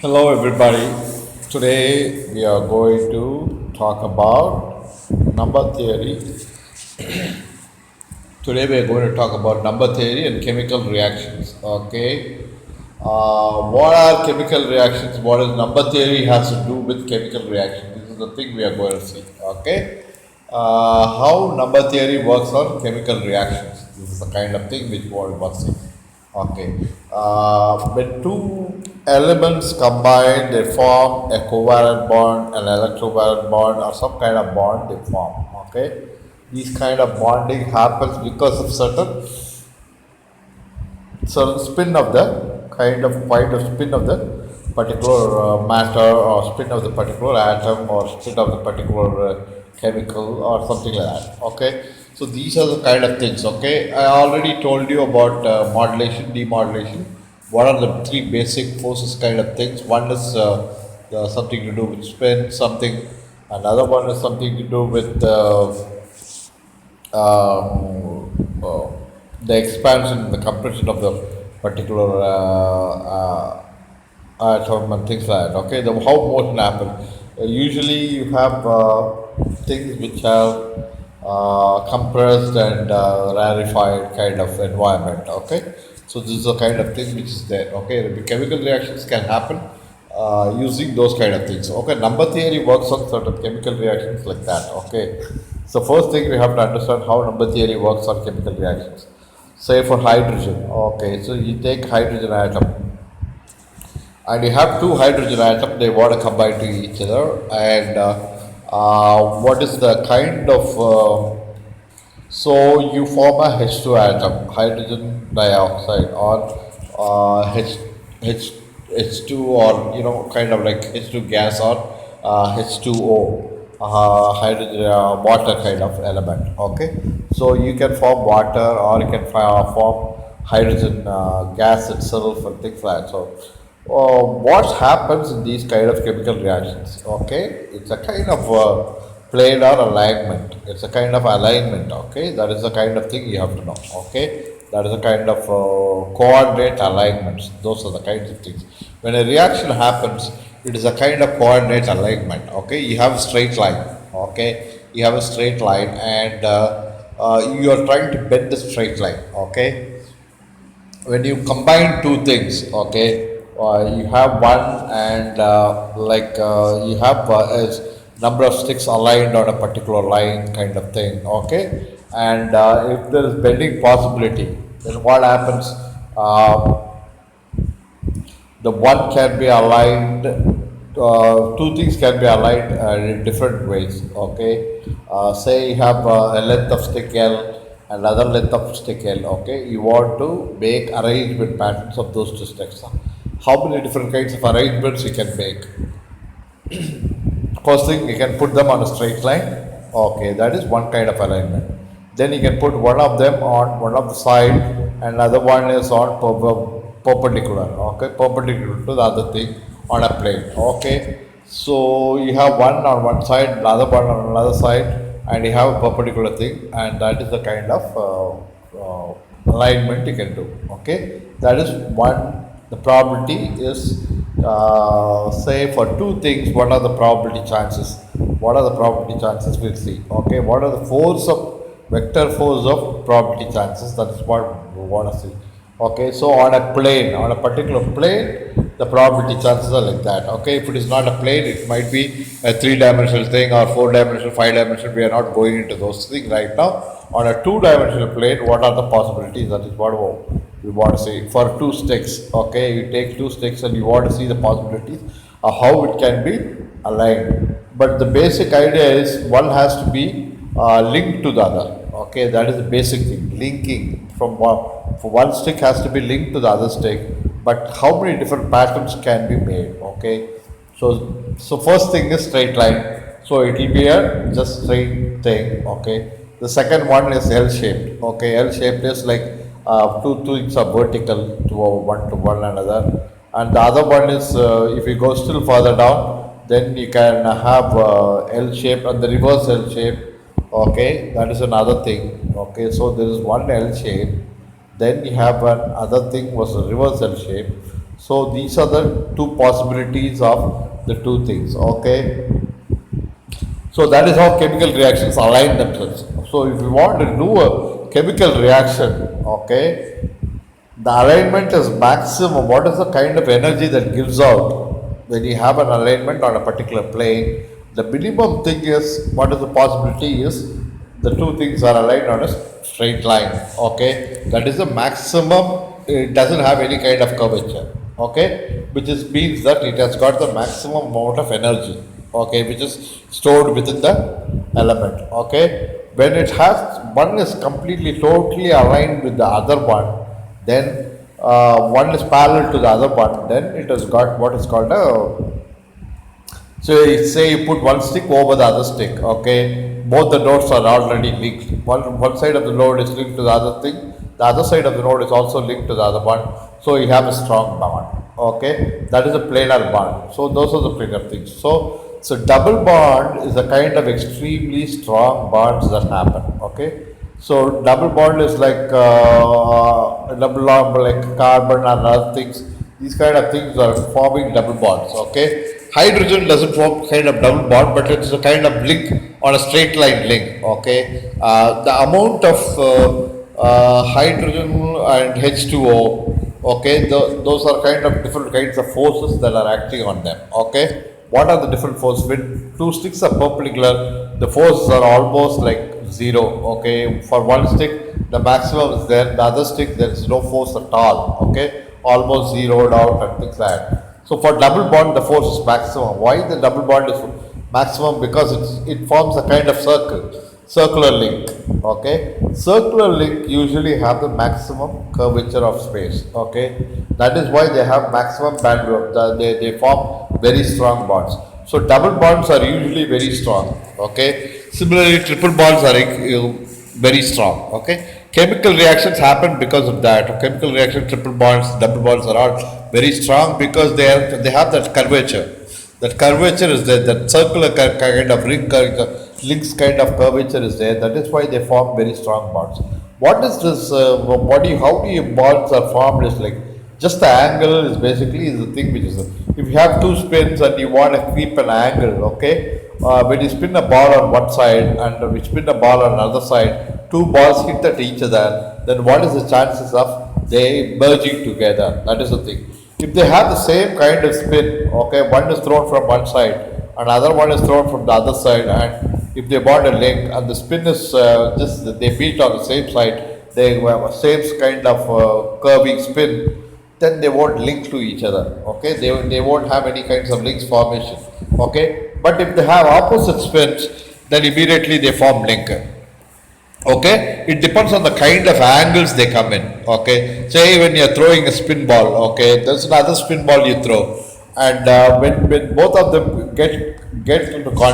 Hello, everybody. Today we are going to talk about number theory. Today we are going to talk about number theory and chemical reactions. Okay. What are chemical reactions? What is number theory has to do with chemical reactions? This is the thing we are going to see. Okay. How number theory works on chemical reactions. This is the kind of thing which we want to see. Okay. When two elements combine, they form a covalent bond, an electrovalent bond, or some kind of bond they form. Okay. These kind of bonding happens because of certain spin of the point of spin of the particular matter, or spin of the particular atom, or spin of the particular chemical, or something like that. Okay, so these are the kind of things. Okay, I already told you about modulation, demodulation. What are the three basic forces kind of things? One is something to do with spin, something. Another one is something to do with the expansion, the compression of the particular atom and things like that. Okay, how motion happens. Usually, you have things which have compressed and rarefied kind of environment. Okay, so this is the kind of thing which is there. Okay, the chemical reactions can happen using those kind of things. Okay, number theory works on certain chemical reactions like that. Okay, so first thing we have to understand how number theory works on chemical reactions. Say for hydrogen. Okay, so you take hydrogen atom and you have two hydrogen atoms. They want to combine to each other, and what is the kind of so you form a H2 atom, hydrogen dioxide, or H H2, or kind of like H2 gas, or H2O, hydrogen water kind of element. Okay, so you can form water, or you can form hydrogen gas itself and things like that. So what happens in these kind of chemical reactions? Okay, it's a kind of planar alignment. It's a kind of alignment. Okay, that is the kind of thing you have to know. Okay, that is a kind of coordinate alignments. Those are the kinds of things. When a reaction happens, it is a kind of coordinate alignment. Okay, you have a straight line. Okay, you have a straight line, and you are trying to bend the straight line. Okay, when you combine two things, okay, you have one, and you have a number of sticks aligned on a particular line kind of thing. Okay, and if there is bending possibility, then what happens? The one can be aligned, two things can be aligned in different ways. Okay, say you have a length of stick L and another length of stick L. Okay, you want to make arrangement patterns of those two sticks. How many different kinds of arrangements you can make? First thing, you can put them on a straight line. Okay, that is one kind of alignment. Then you can put one of them on one of the side, and another one is on perpendicular. Okay, perpendicular to the other thing on a plane. Okay, so you have one on one side, another one on another side, and you have a perpendicular thing, and that is the kind of alignment you can do. Okay, that is one. The probability is, say for two things, what are the probability chances? What are the probability chances? We'll see. Okay, what are the force of vector force of probability chances? That is what we want to see. Okay, so on a plane, on a particular plane, the probability chances are like that. Okay, if it is not a plane, it might be a three-dimensional thing, or four-dimensional, five-dimensional. We are not going into those things right now. On a two-dimensional plane, what are the possibilities? That is what we want to see. For two sticks, okay, you take two sticks and you want to see the possibilities of how it can be aligned. But the basic idea is one has to be linked to the other. Okay, that is the basic thing. Linking for one stick has to be linked to the other stick. But how many different patterns can be made? Okay, so first thing is straight line. So it will be a just straight thing. Okay, the second one is L shaped. Okay, L shaped is like two things are vertical to one another, and the other one is if you go still further down, then you can have L shape and the reverse L shape. Okay, that is another thing. Okay, so there is one L shape, then you have an other thing was a reverse L shape. So these are the two possibilities of the two things. Okay. So that is how chemical reactions align themselves. So if you want to do a chemical reaction, okay, the alignment is maximum. What is the kind of energy that gives out when you have an alignment on a particular plane? The minimum thing is what is the possibility is the two things are aligned on a straight line. Okay, that is the maximum. It doesn't have any kind of curvature. Okay, which is means that it has got the maximum amount of energy. Okay, which is stored within the element. Okay, when it has one is completely totally aligned with the other one, then one is parallel to the other one, then it has got what is called a, so say you put one stick over the other stick, okay, both the nodes are already linked, one side of the node is linked to the other thing, the other side of the node is also linked to the other one, so you have a strong bond. Okay, that is a planar bond. So those are the planar things. So double bond is a kind of extremely strong bonds that happen. Okay, so double bond is like double bond like carbon and other things. These kind of things are forming double bonds. Okay, hydrogen doesn't form kind of double bond, but it's a kind of link on a straight line link. Okay, the amount of hydrogen and H2O. Okay, those are kind of different kinds of forces that are acting on them. Okay, what are the different forces? When two sticks are perpendicular, the forces are almost like zero. Okay, for one stick, the maximum is there. The other stick, there is no force at all. Okay, almost zeroed out and things like that. So for double bond, the force is maximum. Why the double bond is maximum? Because it forms a kind of circular link. Okay, circular link usually have the maximum curvature of space. Okay, that is why they have maximum bandwidth. They form very strong bonds. So double bonds are usually very strong. Okay, similarly triple bonds are very strong. Okay, chemical reactions happen because of that. Chemical reaction, triple bonds, double bonds are all very strong because they have that curvature. That curvature is there. That circular kind of links kind of curvature is there. That is why they form very strong bonds. What is this body? How do bonds are formed? Is like just the angle is basically is the thing which is. If you have two spins and you want to keep an angle, okay. When you spin a ball on one side and we spin a ball on another side, two balls hit at each other. Then what is the chances of they merging together? That is the thing. If they have the same kind of spin, okay, one is thrown from one side, another one is thrown from the other side, and if they bond a link and the spin is just they meet on the same side, they have a same kind of curving spin, then they won't link to each other. Okay, they won't have any kinds of links formation. Okay, but if they have opposite spins, then immediately they form link. Okay, it depends on the kind of angles they come in. Okay, say when you're throwing a spin ball, okay, there's another spin ball you throw, and when both of them get into contact,